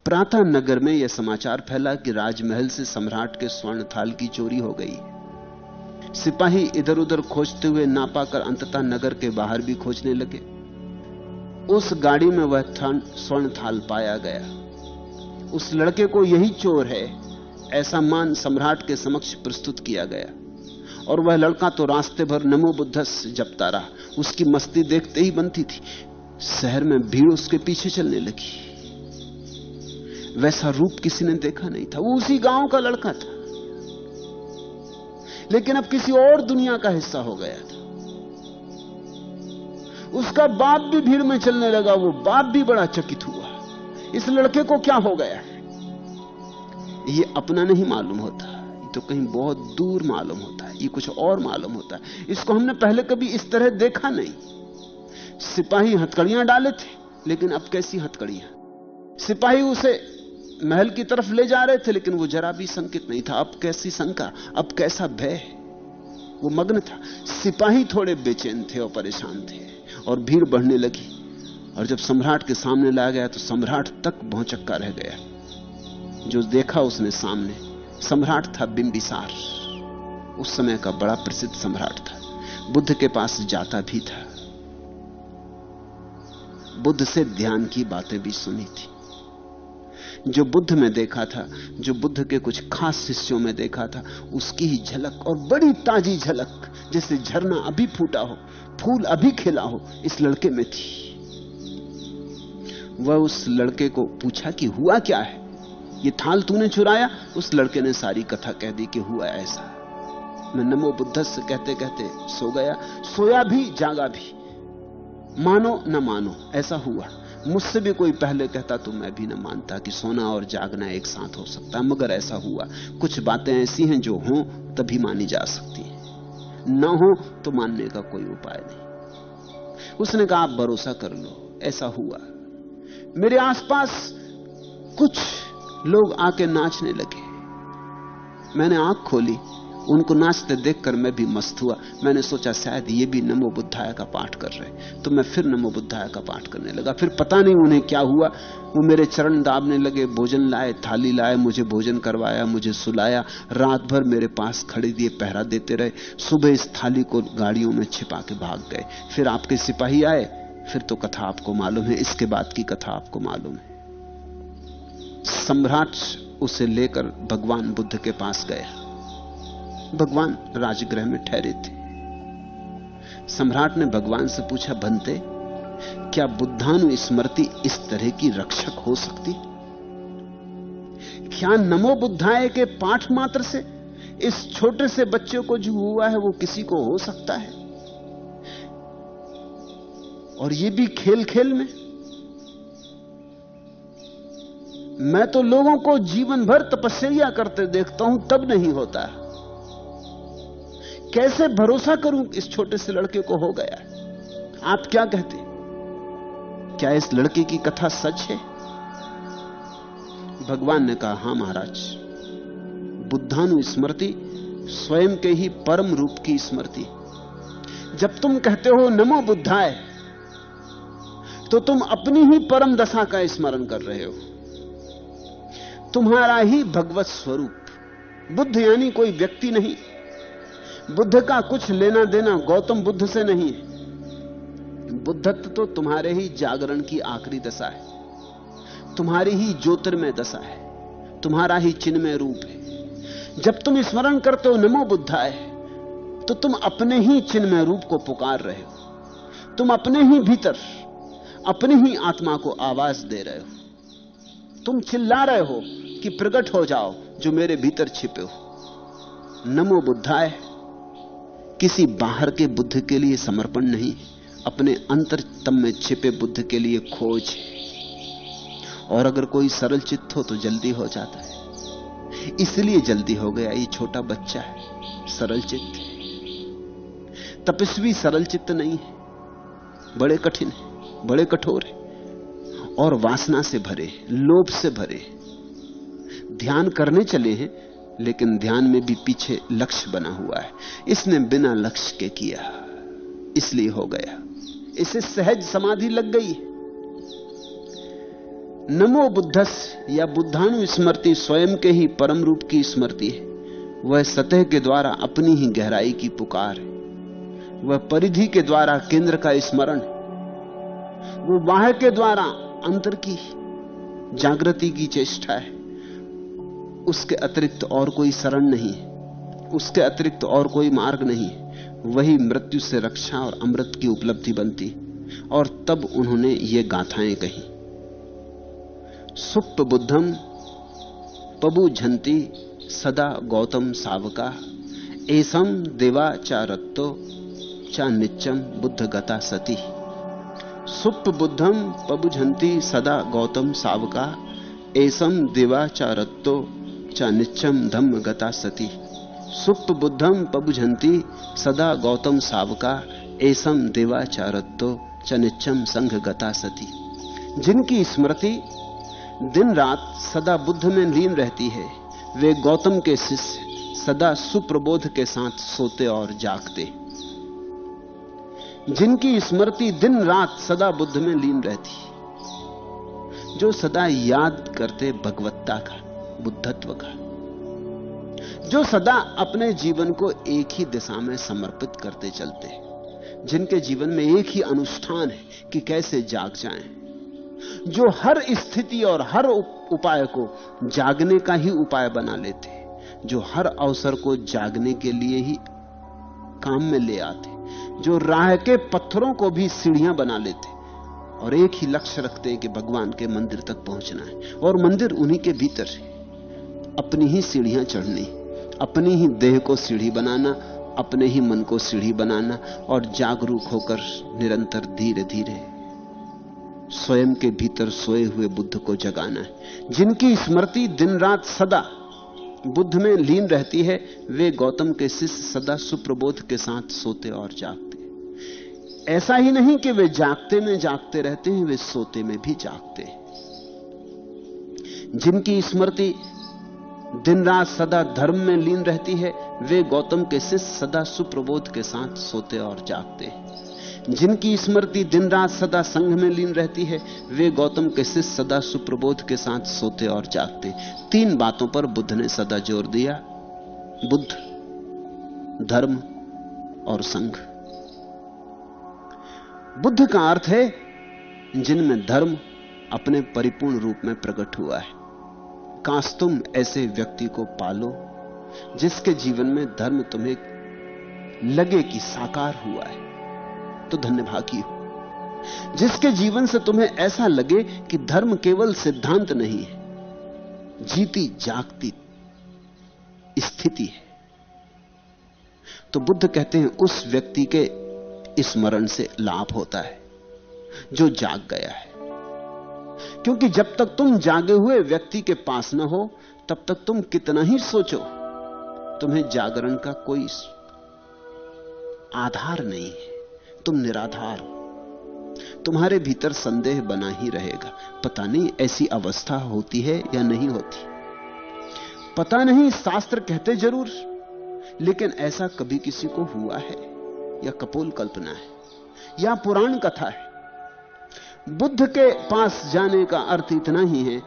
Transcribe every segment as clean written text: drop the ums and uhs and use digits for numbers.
प्रातः नगर में यह समाचार फैला कि राजमहल से सम्राट के स्वर्ण थाल की चोरी हो गई। सिपाही इधर उधर खोजते हुए ना पाकर अंततः नगर के बाहर भी खोजने लगे। उस गाड़ी में वह स्वर्ण थाल पाया गया। उस लड़के को यही चोर है, ऐसा मान सम्राट के समक्ष प्रस्तुत किया गया। और वह लड़का तो रास्ते भर नमो बुद्धस जपता रहा। उसकी मस्ती देखते ही बनती थी। शहर में भीड़ उसके पीछे चलने लगी। वैसा रूप किसी ने देखा नहीं था। वो उसी गांव का लड़का था, लेकिन अब किसी और दुनिया का हिस्सा हो गया था। उसका बाप भी भीड़ में चलने लगा। वो बाप भी बड़ा चकित हुआ, इस लड़के को क्या हो गया है। ये अपना नहीं मालूम होता, ये तो कहीं बहुत दूर मालूम होता है, ये कुछ और मालूम होता है। इसको हमने पहले कभी इस तरह देखा नहीं। सिपाही हथकड़ियां डाले थे, लेकिन अब कैसी हथकड़ियां। सिपाही उसे महल की तरफ ले जा रहे थे, लेकिन वो जरा भी शंकित नहीं था। अब कैसी शंका, अब कैसा भय। वो मग्न था। सिपाही थोड़े बेचैन थे और परेशान थे, और भीड़ बढ़ने लगी। और जब सम्राट के सामने लाया गया तो सम्राट तक भौचक्का रह गया। जो देखा उसने सामने, सम्राट था बिंबिसार। उस समय का बड़ा प्रसिद्ध सम्राट था। बुद्ध के पास जाता भी था, बुद्ध से ध्यान की बातें भी सुनी थी। जो बुद्ध में देखा था, जो बुद्ध के कुछ खास शिष्यों में देखा था, उसकी ही झलक, और बड़ी ताजी झलक, जैसे झरना अभी फूटा हो, फूल अभी खिला हो, इस लड़के में थी। वह उस लड़के को पूछा कि हुआ क्या है, ये थाल तूने चुराया। उस लड़के ने सारी कथा कह दी कि हुआ ऐसा। मैं नमो बुद्धस कहते कहते सो गया, सोया भी जागा भी, मानो न मानो ऐसा हुआ। मुझसे भी कोई पहले कहता तो मैं भी न मानता कि सोना और जागना एक साथ हो सकता है, मगर ऐसा हुआ। कुछ बातें ऐसी हैं जो हों तभी मानी जा सकती हैं, न हो तो मानने का कोई उपाय नहीं। उसने कहा आप भरोसा कर लो, ऐसा हुआ। मेरे आसपास कुछ लोग आके नाचने लगे। मैंने आंख खोली, उनको नाचते देखकर मैं भी मस्त हुआ। मैंने सोचा शायद ये भी नमो बुद्धाय का पाठ कर रहे, तो मैं फिर नमो बुद्धाय का पाठ करने लगा। फिर पता नहीं उन्हें क्या हुआ, वो मेरे चरण दाबने लगे, भोजन लाए, थाली लाए, मुझे भोजन करवाया, मुझे सुलाया, रात भर मेरे पास खड़े दिए, पहरा देते रहे। सुबह इस थाली को गाड़ियों में छिपा के भाग गए। फिर आपके सिपाही आए, फिर तो कथा आपको मालूम है, इसके बाद की कथा आपको मालूम है। सम्राट उसे लेकर भगवान बुद्ध के पास गया। भगवान राजगृह में ठहरे थे। सम्राट ने भगवान से पूछा, भंते, क्या बुद्धानुस्मृति इस तरह की रक्षक हो सकती? क्या नमो बुद्धाय के पाठ मात्र से इस छोटे से बच्चे को जो हुआ है वो किसी को हो सकता है? और ये भी खेल खेल में। मैं तो लोगों को जीवन भर तपस्या करते देखता हूं, तब नहीं होता। कैसे भरोसा करूं इस छोटे से लड़के को हो गया है? आप क्या कहते? क्या इस लड़के की कथा सच है? भगवान ने कहा, हां महाराज, बुद्धानुस्मृति स्वयं के ही परम रूप की स्मृति। जब तुम कहते हो नमो बुद्धाय, तो तुम अपनी ही परम दशा का स्मरण कर रहे हो, तुम्हारा ही भगवत स्वरूप। बुद्ध यानी कोई व्यक्ति नहीं। बुद्ध का कुछ लेना देना गौतम बुद्ध से नहीं है। बुद्धत्व तो तुम्हारे ही जागरण की आखिरी दशा है, तुम्हारी ही ज्योतिर्मय दशा है, तुम्हारा ही चिन्मय रूप है। जब तुम स्मरण करते हो नमो बुद्धाय, तो तुम अपने ही चिन्मय रूप को पुकार रहे हो। तुम अपने ही भीतर अपनी ही आत्मा को आवाज दे रहे हो। तुम चिल्ला रहे हो कि प्रकट हो जाओ जो मेरे भीतर छिपे हो। नमो बुद्धाय किसी बाहर के बुद्ध के लिए समर्पण नहीं, अपने अंतरतम में छिपे बुद्ध के लिए खोज। और अगर कोई सरल चित्त हो तो जल्दी हो जाता है। इसलिए जल्दी हो गया। ये छोटा बच्चा है, सरल चित्त। तपस्वी सरल चित्त नहीं है, बड़े कठिन है, बड़े कठोर है, और वासना से भरे, लोभ से भरे। ध्यान करने चले हैं, लेकिन ध्यान में भी पीछे लक्ष्य बना हुआ है। इसने बिना लक्ष्य के किया, इसलिए हो गया। इसे सहज समाधि लग गई। नमो बुद्धस्य या बुद्धानु स्मृति स्वयं के ही परम रूप की स्मृति है। वह सतह के द्वारा अपनी ही गहराई की पुकार है। वह परिधि के द्वारा केंद्र का स्मरण है। वो बाह्य के द्वारा अंतर की जागृति की चेष्टा है। उसके अतिरिक्त और कोई शरण नहीं है, उसके अतिरिक्त और कोई मार्ग नहीं है। वही मृत्यु से रक्षा और अमृत की उपलब्धि बनती। और तब उन्होंने ये गाथाएं कही। सुप्त बुद्धम पबुझन्ति सदा गौतम सावका एसम देवाचारत्तो चा नित्यम बुद्ध गता सती। सुप्त बुद्धम पबुझन्ति सदा गौतम सावका एसम देवाचारत्तो चा नित्यम धम्म गता सती। सुप्त बुद्धम पबुझन्ति सदा गौतम सावका एसम देवाचारत्तो च नित्यम संघ गता सती। जिनकी स्मृति दिन रात सदा बुद्ध में लीन रहती है, वे गौतम के शिष्य सदा सुप्रबोध के साथ सोते और जागते। जिनकी स्मृति दिन रात सदा बुद्ध में लीन रहती, जो सदा याद करते भगवत्ता का, बुद्धत्व का, जो सदा अपने जीवन को एक ही दिशा में समर्पित करते चलते, जिनके जीवन में एक ही अनुष्ठान है कि कैसे जाग जाएं, जो हर स्थिति और हर उपाय को जागने का ही उपाय बना लेते, जो हर अवसर को जागने के लिए ही काम में ले आते, जो राह के पत्थरों को भी सीढ़ियां बना लेते और एक ही लक्ष्य रखते हैं कि भगवान के मंदिर तक पहुंचना है। और मंदिर उन्हीं के भीतर है। अपनी ही सीढ़ियां चढ़नी, अपनी ही देह को सीढ़ी बनाना, अपने ही मन को सीढ़ी बनाना और जागरूक होकर निरंतर धीरे धीरे स्वयं के भीतर सोए हुए बुद्ध को जगाना है। जिनकी स्मृति दिन रात सदा बुद्ध में लीन रहती है, वे गौतम के शिष्य सदा सुप्रबोध के साथ सोते और जागते। ऐसा ही नहीं कि वे जागते में जागते रहते हैं, वे सोते में भी जागते हैं। जिनकी स्मृति दिन रात सदा धर्म में लीन रहती है, वे गौतम के शिष्य सदा सुप्रबोध के साथ सोते और जागते हैं। जिनकी स्मृति दिन रात सदा संघ में लीन रहती है, वे गौतम के शिष्य सदा सुप्रबोध के साथ सोते और जागते। तीन बातों पर बुद्ध ने सदा जोर दिया: बुद्ध, धर्म और संघ। बुद्ध का अर्थ है जिनमें धर्म अपने परिपूर्ण रूप में प्रकट हुआ है। काश तुम ऐसे व्यक्ति को पालो जिसके जीवन में धर्म तुम्हें लगे कि साकार हुआ है, तो धन्यभागी हो। जिसके जीवन से तुम्हें ऐसा लगे कि धर्म केवल सिद्धांत नहीं है, जीती जागती स्थिति है, तो बुद्ध कहते हैं उस व्यक्ति के स्मरण से लाभ होता है जो जाग गया है। क्योंकि जब तक तुम जागे हुए व्यक्ति के पास न हो, तब तक तुम कितना ही सोचो, तुम्हें जागरण का कोई आधार नहीं है। तुम निराधार हो। तुम्हारे भीतर संदेह बना ही रहेगा, पता नहीं ऐसी अवस्था होती है या नहीं होती, पता नहीं। शास्त्र कहते जरूर, लेकिन ऐसा कभी किसी को हुआ है या कपोल कल्पना है या पुराण कथा है? बुद्ध के पास जाने का अर्थ इतना ही है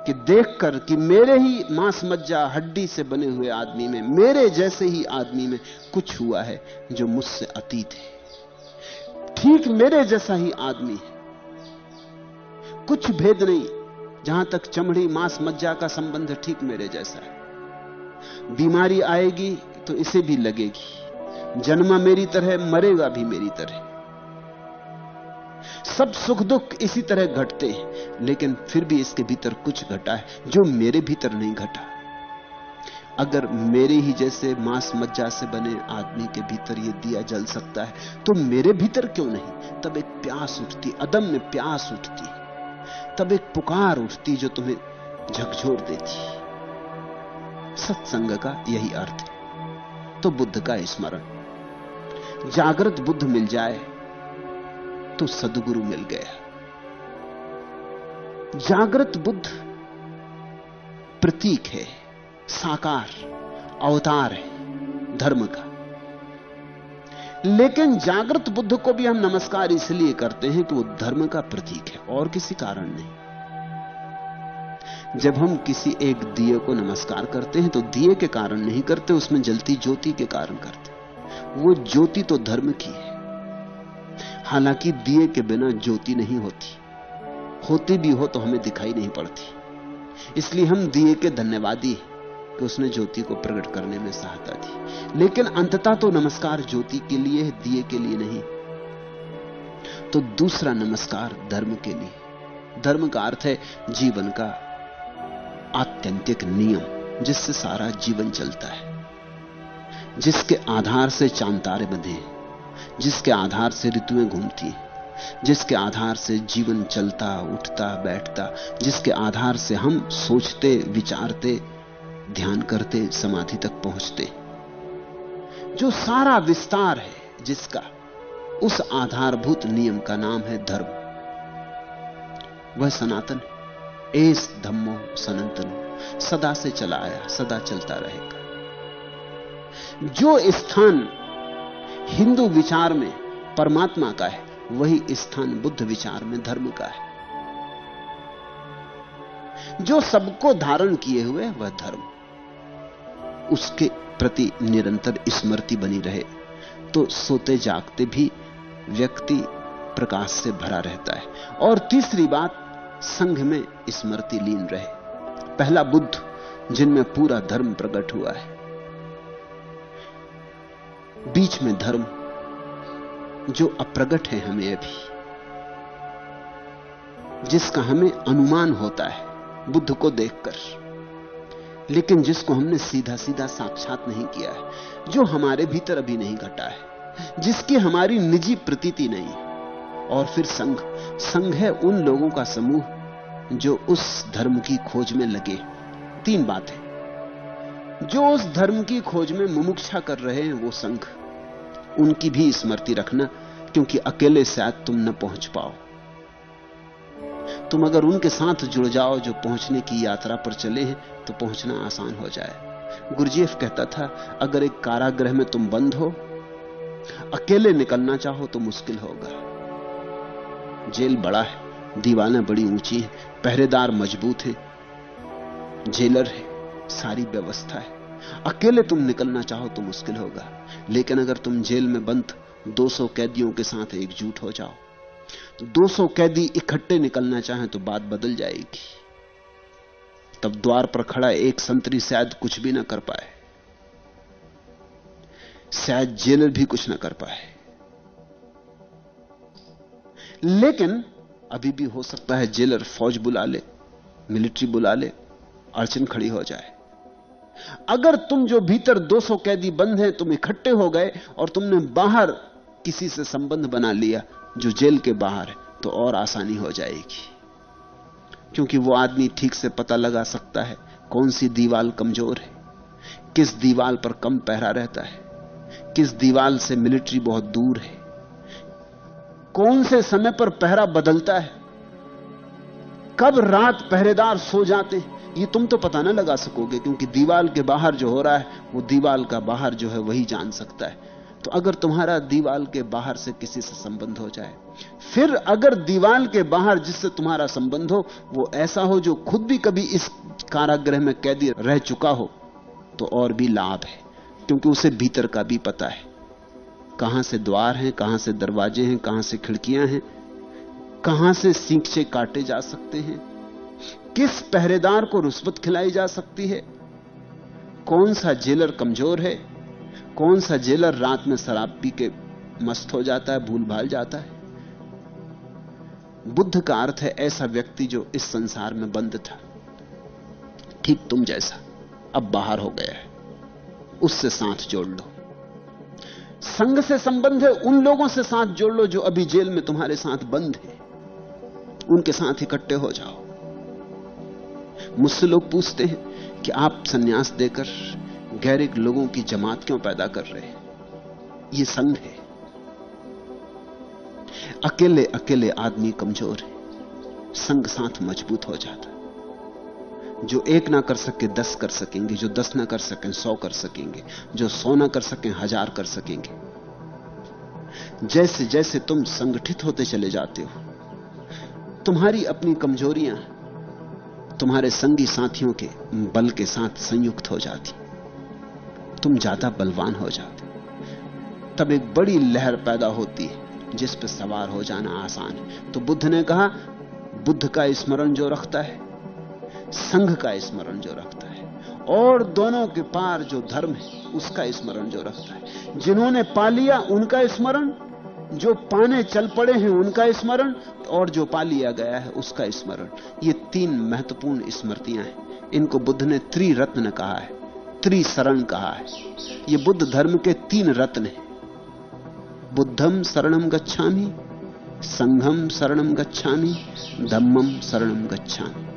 कि देखकर कि मेरे ही मांस मज्जा हड्डी से बने हुए आदमी में, मेरे जैसे ही आदमी में कुछ हुआ है जो मुझसे अतीत है। ठीक मेरे जैसा ही आदमी है, कुछ भेद नहीं। जहां तक चमड़ी मांस मज्जा का संबंध, ठीक मेरे जैसा है। बीमारी आएगी तो इसे भी लगेगी, जन्मा मेरी तरह, मरेगा भी मेरी तरह। सब सुख दुख इसी तरह घटते हैं, लेकिन फिर भी इसके भीतर कुछ घटा है जो मेरे भीतर नहीं घटा। अगर मेरे ही जैसे मांस मज्जा से बने आदमी के भीतर ये दिया जल सकता है, तो मेरे भीतर क्यों नहीं? तब एक प्यास उठती, अदम्य प्यास उठती, तब एक पुकार उठती जो तुम्हें झकझोर देती। सत्संग का यही अर्थ है। तो बुद्ध का स्मरण, जागृत बुद्ध मिल जाए तो सद्गुरु मिल गया। जागृत बुद्ध प्रतीक है, साकार अवतार है धर्म का। लेकिन जागृत बुद्ध को भी हम नमस्कार इसलिए करते हैं कि वो धर्म का प्रतीक है और किसी कारण नहीं। जब हम किसी एक दिए को नमस्कार करते हैं तो दिए के कारण नहीं करते, उसमें जलती ज्योति के कारण करते। वो ज्योति तो धर्म की है, हालांकि दिए के बिना ज्योति नहीं होती, होती भी हो तो हमें दिखाई नहीं पड़ती। इसलिए हम दिए के धन्यवादी कि उसने ज्योति को प्रकट करने में सहायता दी। लेकिन अंततः तो नमस्कार ज्योति के लिए है, दिए के लिए नहीं। तो दूसरा नमस्कार धर्म के लिए। धर्म का अर्थ है जीवन का आत्यंतिक नियम, जिससे सारा जीवन चलता है, जिसके आधार से चांद तारे बंधे हैं, जिसके आधार से ऋतुएं घूमती हैं, जिसके आधार से जीवन चलता उठता बैठता, जिसके आधार से हम सोचते विचारते ध्यान करते समाधि तक पहुंचते, जो सारा विस्तार है जिसका, उस आधारभूत नियम का नाम है धर्म। वह सनातन, एस धम्मो सनातन, सदा से चला आया, सदा चलता रहेगा। जो स्थान हिंदू विचार में परमात्मा का है, वही स्थान बुद्ध विचार में धर्म का है। जो सबको धारण किए हुए वह धर्म, उसके प्रति निरंतर स्मृति बनी रहे तो सोते जागते भी व्यक्ति प्रकाश से भरा रहता है। और तीसरी बात, संघ में स्मृति लीन रहे। पहला बुद्ध जिनमें पूरा धर्म प्रकट हुआ है, बीच में धर्म जो अप्रगट है हमें अभी, जिसका हमें अनुमान होता है बुद्ध को देखकर, लेकिन जिसको हमने सीधा सीधा साक्षात नहीं किया है, जो हमारे भीतर अभी नहीं घटा है, जिसकी हमारी निजी प्रतीति नहीं। और फिर संघ, संघ है उन लोगों का समूह जो उस धर्म की खोज में लगे। तीन बातें, जो उस धर्म की खोज में मुमुक्षा कर रहे हैं वो संघ, उनकी भी स्मृति रखना, क्योंकि अकेले शायद तुम न पहुंच पाओ। तुम अगर उनके साथ जुड़ जाओ जो पहुंचने की यात्रा पर चले हैं तो पहुंचना आसान हो जाए। गुरजेफ कहता था, अगर एक कारागृह में तुम बंद हो, अकेले निकलना चाहो तो मुश्किल होगा। जेल बड़ा है, दीवारें बड़ी ऊंची हैं, पहरेदार मजबूत हैं, जेलर है, सारी व्यवस्था है। अकेले तुम निकलना चाहो तो मुश्किल होगा। लेकिन अगर तुम जेल में बंद 200 कैदियों के साथ एकजुट हो जाओ, 200 कैदी इकट्ठे निकलना चाहें तो बात बदल जाएगी। तब द्वार पर खड़ा एक संतरी शायद कुछ भी ना कर पाए, शायद जेलर भी कुछ ना कर पाए। लेकिन अभी भी हो सकता है जेलर फौज बुला ले, मिलिट्री बुला ले, अड़चन खड़ी हो जाए। अगर तुम जो भीतर 200 कैदी बंद हैं, तुम इकट्ठे हो गए और तुमने बाहर किसी से संबंध बना लिया जो जेल के बाहर है, तो और आसानी हो जाएगी, क्योंकि वो आदमी ठीक से पता लगा सकता है कौन सी दीवार कमजोर है, किस दीवार पर कम पहरा रहता है, किस दीवार से मिलिट्री बहुत दूर है, कौन से समय पर पहरा बदलता है, कब रात पहरेदार सो जाते हैं, ये तुम तो पता ना लगा सकोगे, क्योंकि दीवार के बाहर जो हो रहा है वो दीवार का बाहर जो है वही जान सकता है। तो अगर तुम्हारा दीवार के बाहर से किसी से संबंध हो जाए, फिर अगर दीवार के बाहर जिससे तुम्हारा संबंध हो वो ऐसा हो जो खुद भी कभी इस कारागृह में कैदी रह चुका हो, तो और भी लाभ है, क्योंकि उसे भीतर का भी पता है, कहां से द्वार हैं, कहां से दरवाजे हैं, कहां से खिड़कियां हैं, कहां से सींचे काटे जा सकते हैं, किस पहरेदार को रुस्वत खिलाई जा सकती है, कौन सा जेलर कमजोर है, कौन सा जेलर रात में शराब पी के मस्त हो जाता है, भूल भाल जाता है। बुद्ध का अर्थ है ऐसा व्यक्ति जो इस संसार में बंद था, ठीक तुम जैसा, अब बाहर हो गया है, उससे साथ जोड़ लो। संघ से संबंध है, उन लोगों से साथ जोड़ लो जो अभी जेल में तुम्हारे साथ बंद हैं, उनके साथ इकट्ठे हो जाओ। मुझसे लोग पूछते हैं कि आप सन्यास देकर गैरिक लोगों की जमात क्यों पैदा कर रहे हैं? यह संघ है। अकेले अकेले आदमी कमजोर है, संघ साथ मजबूत हो जाता। जो एक ना कर सके 10 कर सकेंगे, जो 10 ना कर सकें 100 कर सकेंगे, जो 100 ना कर सकें 1000 कर सकेंगे। जैसे जैसे तुम संगठित होते चले जाते हो, तुम्हारी अपनी कमजोरियां तुम्हारे संगी साथियों के बल के साथ संयुक्त हो जाती, तुम ज्यादा बलवान हो जाते। तब एक बड़ी लहर पैदा होती है जिस पर सवार हो जाना आसान है। तो बुद्ध ने कहा, बुद्ध का स्मरण जो रखता है, संघ का स्मरण जो रखता है, और दोनों के पार जो धर्म है उसका स्मरण जो रखता है, जिन्होंने पा लिया उनका स्मरण, जो पाने चल पड़े हैं उनका स्मरण, और जो पा लिया गया है उसका स्मरण। ये तीन महत्वपूर्ण स्मृतियां हैं। इनको बुद्ध ने त्रिरत्न कहा है, त्रिशरण कहा है। ये बुद्ध धर्म के तीन रत्न हैं। बुद्धम शरणम गच्छामि, संघम शरणम गच्छामि, धम्मम शरणम गच्छामि।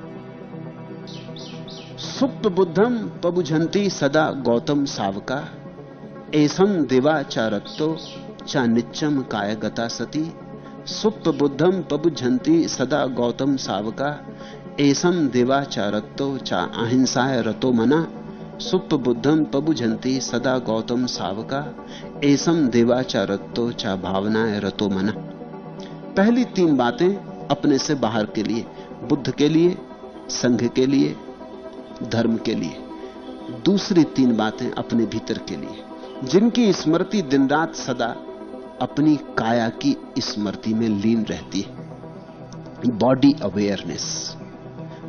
सुप्त बुद्धम पबुझंती सदा गौतम सावका, एसम देवाचारत्तो चा नित्यम कायगता सती। सुप्त बुद्धम पबुझंती सदा गौतम सावका, एसम देवाचारत्तो चा अहिंसाय रतो मना। सुप्त बुद्धम पबुझंती सदा गौतम सावका, एसम देवाचारत्तो चा भावनाय रतो मना। पहली तीन बातें अपने से बाहर के लिए, बुद्ध के लिए, संघ के लिए, धर्म के लिए। दूसरी तीन बातें अपने भीतर के लिए, जिनकी स्मृति दिन रात सदा अपनी काया की स्मृति में लीन रहती है। बॉडी अवेयरनेस,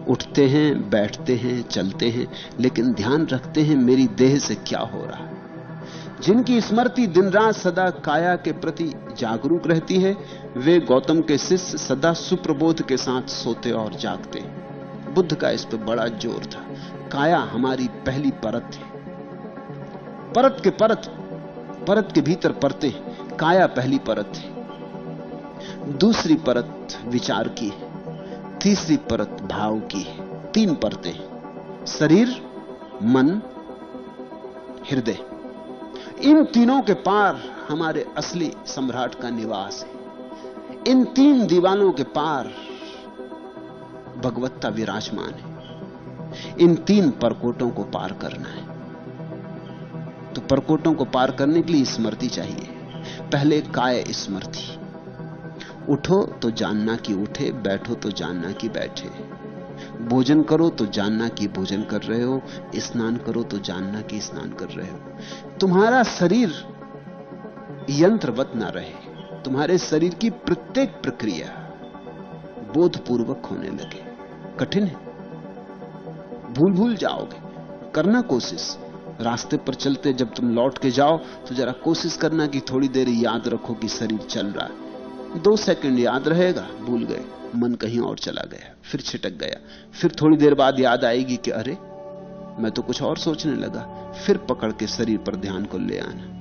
उठते हैं, बैठते हैं, चलते हैं, लेकिन ध्यान रखते हैं मेरी देह से क्या हो रहा है। जिनकी स्मृति दिन रात सदा काया के प्रति जागरूक रहती है, वे गौतम के शिष्य सदा सुप्रबोध के साथ सोते और जागते। बुद्ध का इस पर बड़ा जोर था। काया हमारी पहली परत है, परत के परत, परत के भीतर परतें। काया पहली परत है, दूसरी परत विचार की है, तीसरी परत भाव की है। तीन परतें, शरीर, मन, हृदय। इन तीनों के पार हमारे असली सम्राट का निवास है। इन तीन दीवालों के पार भगवत्ता विराजमान है। इन तीन परकोटों को पार करना है। तो परकोटों को पार करने के लिए स्मृति चाहिए। पहले काय स्मृति, उठो तो जानना कि उठे, बैठो तो जानना कि बैठे, भोजन करो तो जानना कि भोजन कर रहे हो, स्नान करो तो जानना कि स्नान कर रहे हो। तुम्हारा शरीर यंत्रवत ना रहे, तुम्हारे शरीर की प्रत्येक प्रक्रिया बोधपूर्वक होने लगे। कठिन है, भूल जाओगे, करना कोशिश। रास्ते पर चलते जब तुम लौट के जाओ तो जरा कोशिश करना कि थोड़ी देर याद रखो कि शरीर चल रहा है। 2 सेकंड याद रहेगा, भूल गए, मन कहीं और चला गया, फिर छिटक गया। फिर थोड़ी देर बाद याद आएगी कि अरे मैं तो कुछ और सोचने लगा, फिर पकड़ के शरीर पर ध्यान को ले आना।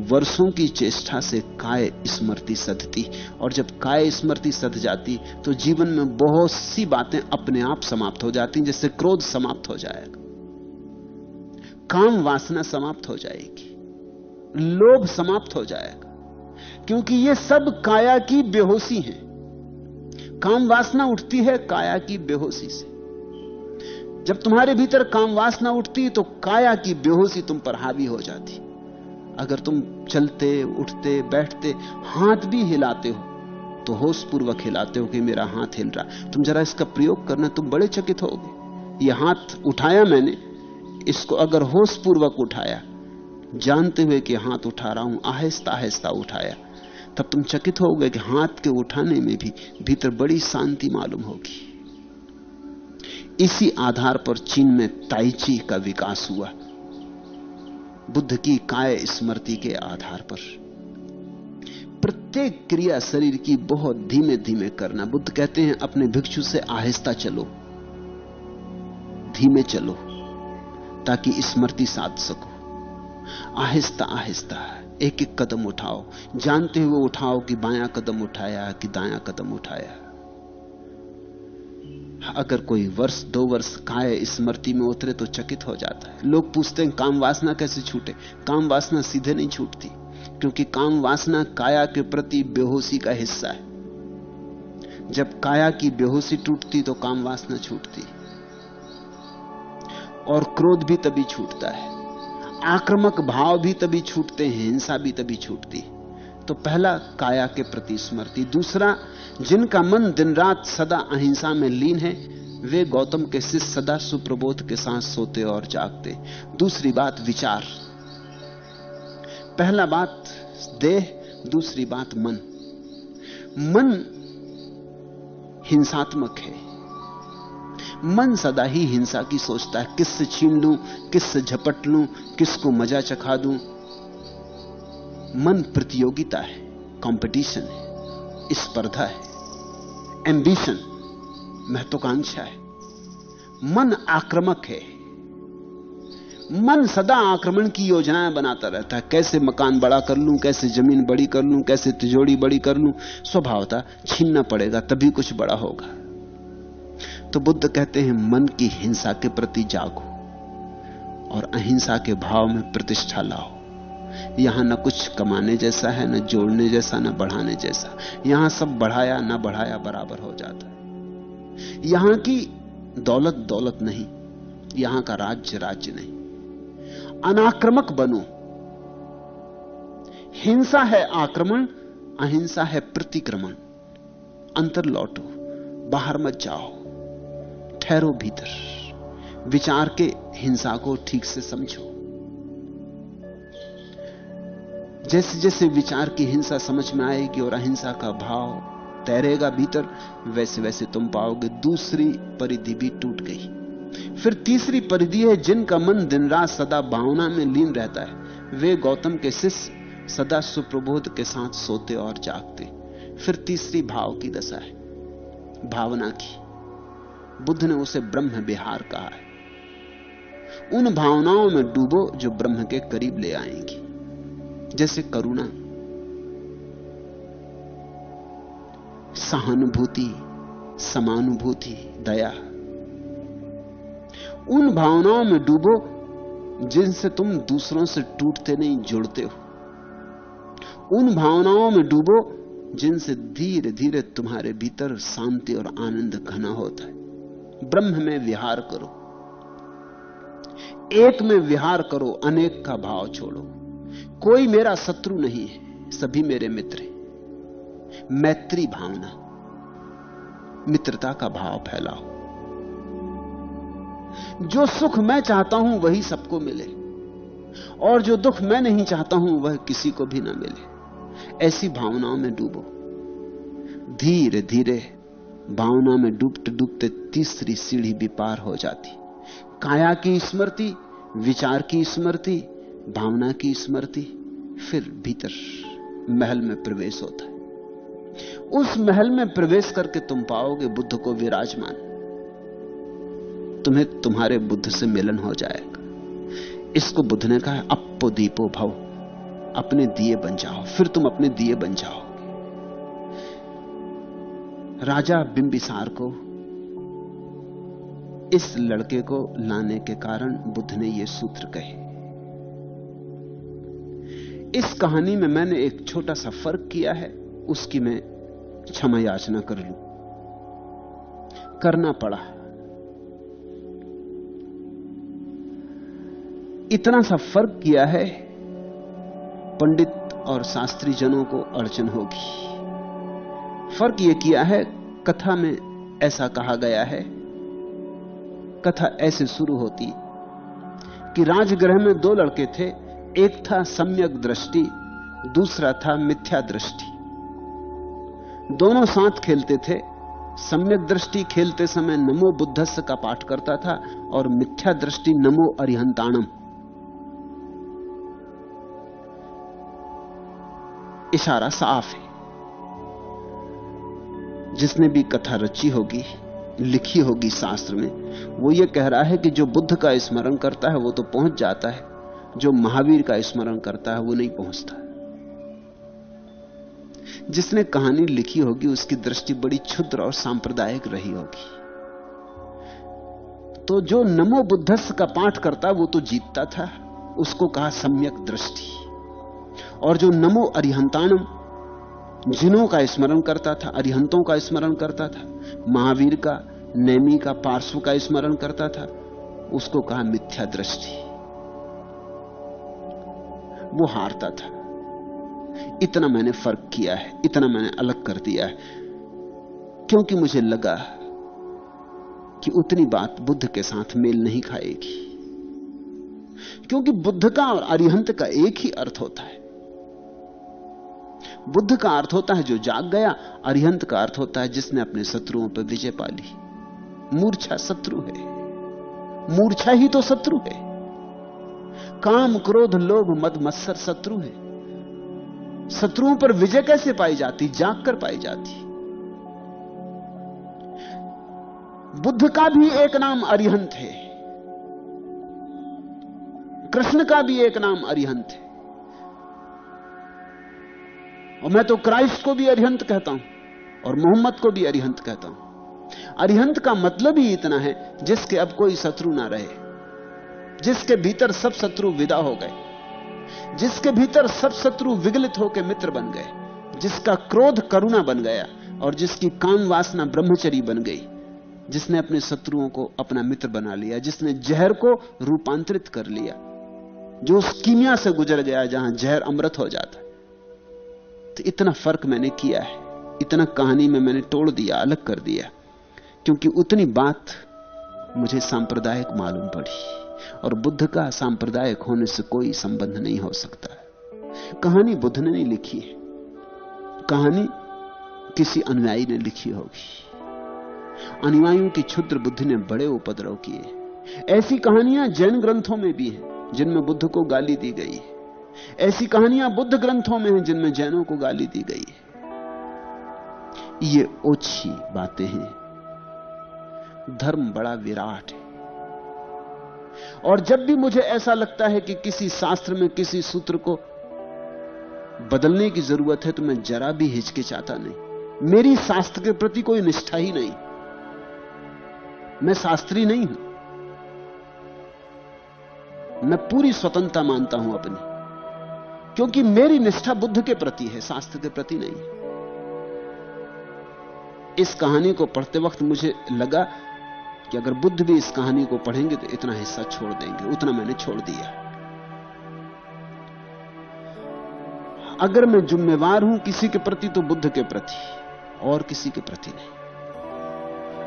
वर्षों की चेष्टा से काय स्मृति सधती, और जब काय स्मृति सध जाती तो जीवन में बहुत सी बातें अपने आप समाप्त हो जाती, जैसे क्रोध समाप्त हो जाएगा, काम वासना समाप्त हो जाएगी, लोभ समाप्त हो जाएगा, क्योंकि ये सब काया की बेहोशी है। काम वासना उठती है काया की बेहोशी से। जब तुम्हारे भीतर काम वासना उठती है तो काया की बेहोशी तुम पर हावी हो जाती। अगर तुम चलते, उठते, बैठते, हाथ भी हिलाते हो तो होश पूर्वक हिलाते हो कि मेरा हाथ हिल रहा। तुम जरा इसका प्रयोग करना, तुम बड़े चकित होगे। यह हाथ उठाया मैंने, इसको अगर होश पूर्वक उठाया, जानते हुए कि हाथ उठा रहा हूं, आहिस्ता आहिस्ता उठाया, तब तुम चकित होगे कि हाथ के उठाने में भी भीतर बड़ी शांति मालूम होगी। इसी आधार पर चीन में ताइची का विकास हुआ, बुद्ध की काय स्मृति के आधार पर। प्रत्येक क्रिया शरीर की बहुत धीमे धीमे करना। बुद्ध कहते हैं अपने भिक्षु से आहिस्ता चलो, धीमे चलो, ताकि स्मृति साध सको। आहिस्ता आहिस्ता एक एक कदम उठाओ, जानते हुए उठाओ कि बायां कदम उठाया कि दायां कदम उठाया। अगर कोई वर्ष 2 वर्ष काय स्मृति में उतरे तो चकित हो जाता है। लोग पूछते हैं काम वासना कैसे छूटे। काम वासना सीधे नहीं छूटती, क्योंकि काम वासना काया के प्रति बेहोशी का हिस्सा है। जब काया की बेहोशी टूटती तो काम वासना छूटती, और क्रोध भी तभी छूटता है, आक्रामक भाव भी तभी छूटते हैं, हिंसा भी तभी छूटती। तो पहला काया के प्रति स्मृति। दूसरा, जिनका मन दिन रात सदा अहिंसा में लीन है, वे गौतम के शिष्य सदा सुप्रबोध के साथ सोते और जागते। दूसरी बात विचार। पहला बात देह, दूसरी बात मन। मन हिंसात्मक है। मन सदा ही हिंसा की सोचता है, किससे छीन लूं, किससे झपट लूं, किसको मजा चखा दूं। मन प्रतियोगिता है, कंपटीशन है, स्पर्धा है, एम्बिशन, महत्वाकांक्षा है। मन आक्रामक है। मन सदा आक्रमण की योजनाएं बनाता रहता है, कैसे मकान बड़ा कर लूं, कैसे जमीन बड़ी कर लूं, कैसे तिजोरी बड़ी कर लूं। स्वभावतः छीनना पड़ेगा, तभी कुछ बड़ा होगा। तो बुद्ध कहते हैं मन की हिंसा के प्रति जागो और अहिंसा के भाव में प्रतिष्ठा लाओ। यहां न कुछ कमाने जैसा है, न जोड़ने जैसा, न बढ़ाने जैसा। यहां सब बढ़ाया न बढ़ाया बराबर हो जाता है। यहां की दौलत दौलत नहीं, यहां का राज्य राज्य नहीं। अनाक्रमक बनो। हिंसा है आक्रमण, अहिंसा है प्रतिक्रमण। अंतर लौटो, बाहर मत जाओ, ठहरो भीतर। विचार के हिंसा को ठीक से समझो। जैसे जैसे विचार की हिंसा समझ में आएगी और अहिंसा का भाव तैरेगा भीतर, वैसे वैसे तुम पाओगे दूसरी परिधि भी टूट गई। फिर तीसरी परिधि है जिनका मन दिन रात सदा भावना में लीन रहता है। वे गौतम के शिष्य सदा सुप्रबोध के साथ सोते और जागते। फिर तीसरी भाव की दशा है, भावना की। बुद्ध ने उसे ब्रह्म विहार कहा है। उन भावनाओं में डूबो जो ब्रह्म के करीब ले आएंगी, जैसे करुणा, सहानुभूति, समानुभूति, दया। उन भावनाओं में डूबो जिनसे तुम दूसरों से टूटते नहीं, जुड़ते हो। उन भावनाओं में डूबो जिनसे धीरे धीरे तुम्हारे भीतर शांति और आनंद घना होता है। ब्रह्म में विहार करो, एक में विहार करो, अनेक का भाव छोड़ो। कोई मेरा शत्रु नहीं है, सभी मेरे मित्र हैं। मैत्री भावना, मित्रता का भाव फैलाओ। जो सुख मैं चाहता हूं वही सबको मिले, और जो दुख मैं नहीं चाहता हूं वह किसी को भी ना मिले। ऐसी भावनाओं में डूबो। धीरे धीरे भावना में डूबते डूबते तीसरी सीढ़ी भी पार हो जाती। काया की स्मृति, विचार की स्मृति, भावना की स्मृति, फिर भीतर महल में प्रवेश होता है। उस महल में प्रवेश करके तुम पाओगे बुद्ध को विराजमान। तुम्हें तुम्हारे बुद्ध से मिलन हो जाएगा। इसको बुद्ध ने कहा अप्पो दीपो भव, अपने दिए बन जाओ। फिर तुम अपने दिए बन जाओगे। राजा बिंबिसार को, इस लड़के को लाने के कारण बुद्ध ने यह सूत्र कहे। इस कहानी में मैंने एक छोटा सा फर्क किया है, उसकी मैं क्षमा याचना कर लूं, करना पड़ा। इतना सा फर्क किया है, पंडित और शास्त्री जनों को अड़चन होगी। फर्क यह किया है, कथा में ऐसा कहा गया है, कथा ऐसे शुरू होती कि राजगृह में दो लड़के थे। एक था सम्यक दृष्टि, दूसरा था मिथ्या दृष्टि। दोनों साथ खेलते थे। सम्यक दृष्टि खेलते समय नमो बुद्धस्य का पाठ करता था और मिथ्या दृष्टि नमो अरिहंताणम। इशारा साफ है। जिसने भी कथा रची होगी, लिखी होगी शास्त्र में, वो ये कह रहा है कि जो बुद्ध का स्मरण करता है वो तो पहुंच जाता है, जो महावीर का स्मरण करता है वो नहीं पहुंचता। जिसने कहानी लिखी होगी उसकी दृष्टि बड़ी क्षुद्र और सांप्रदायिक रही होगी। तो जो नमो बुद्धस्य का पाठ करता वो तो जीतता था, उसको कहा सम्यक दृष्टि। और जो नमो अरिहंताणम, जिनों का स्मरण करता था, अरिहंतों का स्मरण करता था, महावीर का, नेमी का, पार्श्व का स्मरण करता था, उसको कहा मिथ्या दृष्टि। वो हारता था। इतना मैंने फर्क किया है, इतना मैंने अलग कर दिया है, क्योंकि मुझे लगा कि उतनी बात बुद्ध के साथ मेल नहीं खाएगी, क्योंकि बुद्ध का और अरिहंत का एक ही अर्थ होता है। बुद्ध का अर्थ होता है जो जाग गया, अरिहंत का अर्थ होता है जिसने अपने शत्रुओं पर विजय पा ली। मूर्छा शत्रु है, मूर्छा ही तो शत्रु है। काम क्रोध लोभ मद मत्सर शत्रु है। शत्रुओं पर विजय कैसे पाई जाती? जाग कर पाई जाती। बुद्ध का भी एक नाम अरिहंत है, कृष्ण का भी एक नाम अरिहंत है, और मैं तो क्राइस्ट को भी अरिहंत कहता हूं और मोहम्मद को भी अरिहंत कहता हूं। अरिहंत का मतलब ही इतना है जिसके अब कोई शत्रु ना रहे, जिसके भीतर सब शत्रु विदा हो गए, जिसके भीतर सब शत्रु विगलित होकर मित्र बन गए, जिसका क्रोध करुणा बन गया और जिसकी काम वासना ब्रह्मचरी बन गई, जिसने अपने शत्रुओं को अपना मित्र बना लिया, जिसने जहर को रूपांतरित कर लिया, जो उस कीमिया से गुजर गया जहां जहर अमृत हो जाता। तो इतना फर्क मैंने किया है, इतना कहानी में मैंने तोड़ दिया, अलग कर दिया, क्योंकि उतनी बात मुझे सांप्रदायिक मालूम पड़ी, और बुद्ध का सांप्रदायिक होने से कोई संबंध नहीं हो सकता। कहानी बुद्ध ने नहीं लिखी है, कहानी किसी अनुयायी ने लिखी होगी। अनुयायियों की क्षुद्र बुद्धि ने बड़े उपद्रव किए। ऐसी कहानियां जैन ग्रंथों में भी हैं जिनमें बुद्ध को गाली दी गई है। ऐसी कहानियां बुद्ध ग्रंथों में हैं जिनमें जैनों को गाली दी गई है। ये ओछी बातें हैं। धर्म बड़ा विराट है, और जब भी मुझे ऐसा लगता है कि किसी शास्त्र में किसी सूत्र को बदलने की जरूरत है, तो मैं जरा भी हिचकिचाता नहीं। मेरी शास्त्र के प्रति कोई निष्ठा ही नहीं, मैं शास्त्री नहीं हूं। मैं पूरी स्वतंत्रता मानता हूं अपनी, क्योंकि मेरी निष्ठा बुद्ध के प्रति है, शास्त्र के प्रति नहीं। इस कहानी को पढ़ते वक्त मुझे लगा कि अगर बुद्ध भी इस कहानी को पढ़ेंगे तो इतना हिस्सा छोड़ देंगे, उतना मैंने छोड़ दिया। अगर मैं जिम्मेवार हूं किसी के प्रति तो बुद्ध के प्रति, और किसी के प्रति नहीं।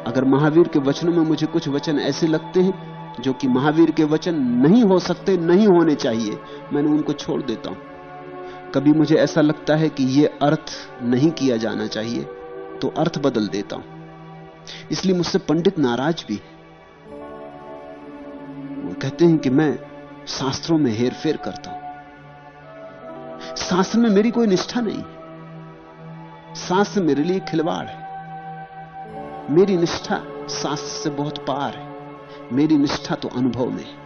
अगर महावीर के वचनों में मुझे कुछ वचन ऐसे लगते हैं जो कि महावीर के वचन नहीं हो सकते, नहीं होने चाहिए, मैंने उनको छोड़ देता हूं। कभी मुझे ऐसा लगता है कि यह अर्थ नहीं किया जाना चाहिए, तो अर्थ बदल देता हूं। इसलिए मुझसे पंडित नाराज भी है। वो कहते हैं कि मैं शास्त्रों में हेरफेर करता हूं। शास्त्र में मेरी कोई निष्ठा नहीं, शास्त्र मेरे लिए खिलवाड़ है। मेरी निष्ठा शास्त्र से बहुत पार है। मेरी निष्ठा तो अनुभव में है।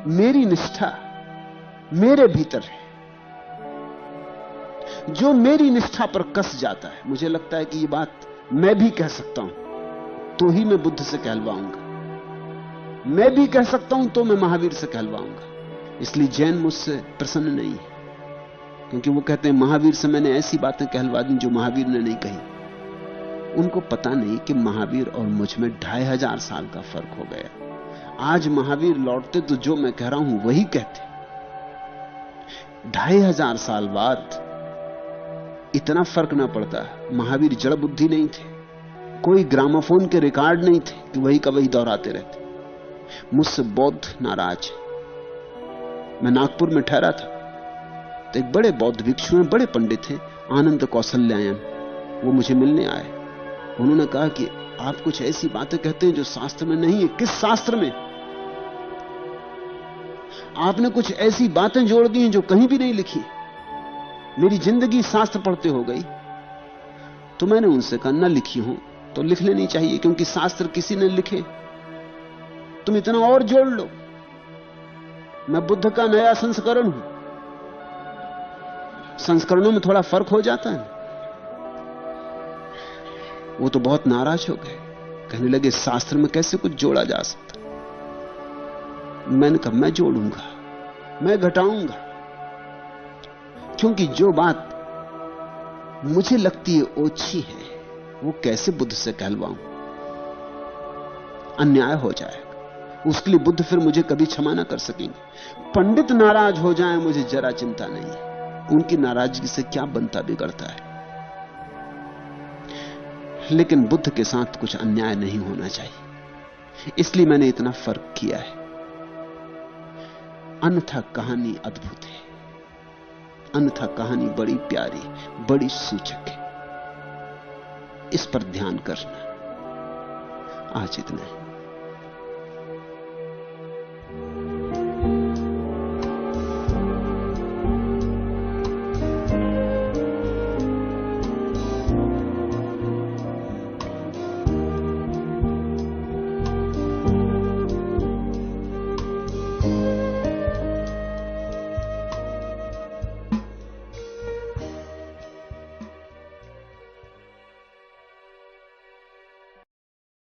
मेरी निष्ठा मेरे भीतर है। जो मेरी निष्ठा पर कस जाता है, मुझे लगता है कि ये बात मैं भी कह सकता हूं, तो ही मैं बुद्ध से कहलवाऊंगा। मैं भी कह सकता हूं तो मैं महावीर से कहलवाऊंगा। इसलिए जैन मुझसे प्रसन्न नहीं है, क्योंकि वो कहते हैं महावीर से मैंने ऐसी बातें कहलवा दी जो महावीर ने नहीं कही। उनको पता नहीं कि महावीर और मुझ में 2500 साल का फर्क हो गया। आज महावीर लौटते तो जो मैं कह रहा हूं वही कहते। 2500 साल बाद इतना फर्क ना पड़ता। महावीर जड़ बुद्धि नहीं थे, कोई ग्रामोफोन के रिकॉर्ड नहीं थे कि वही का वही दोहराते रहते। मुझसे बौद्ध नाराज। मैं नागपुर में ठहरा था तो एक बड़े बौद्ध भिक्षु हैं, बड़े पंडित हैं, आनंद कौशल्यायन, वो मुझे मिलने आए। उन्होंने कहा कि आप कुछ ऐसी बातें कहते हैं जो शास्त्र में नहीं है। किस शास्त्र में? आपने कुछ ऐसी बातें जोड़ दी हैं जो कहीं भी नहीं लिखी। मेरी जिंदगी शास्त्र पढ़ते हो गई। तो मैंने उनसे कहा, ना लिखी हो तो लिख लेनी चाहिए, क्योंकि शास्त्र किसी ने लिखे। तुम इतना और जोड़ लो। मैं बुद्ध का नया संस्करण हूं। संस्करणों में थोड़ा फर्क हो जाता है। वो तो बहुत नाराज हो गए, कहने लगे शास्त्र में कैसे कुछ जोड़ा जा सकता। मैंने कहा मैं जोड़ूंगा, मैं घटाऊंगा, क्योंकि जो बात मुझे लगती है ओछी है वो कैसे बुद्ध से कहलवाऊं? अन्याय हो जाएगा। उसके लिए बुद्ध फिर मुझे कभी क्षमा ना कर सकेंगे। पंडित नाराज हो जाएं मुझे जरा चिंता नहीं है, उनकी नाराजगी से क्या बनता बिगड़ता है। लेकिन बुद्ध के साथ कुछ अन्याय नहीं होना चाहिए, इसलिए मैंने इतना फर्क किया है। अन्यथा कहानी अद्भुत है, अन्यथा कहानी बड़ी प्यारी, बड़ी सूचक है। इस पर ध्यान करना। आज इतना है।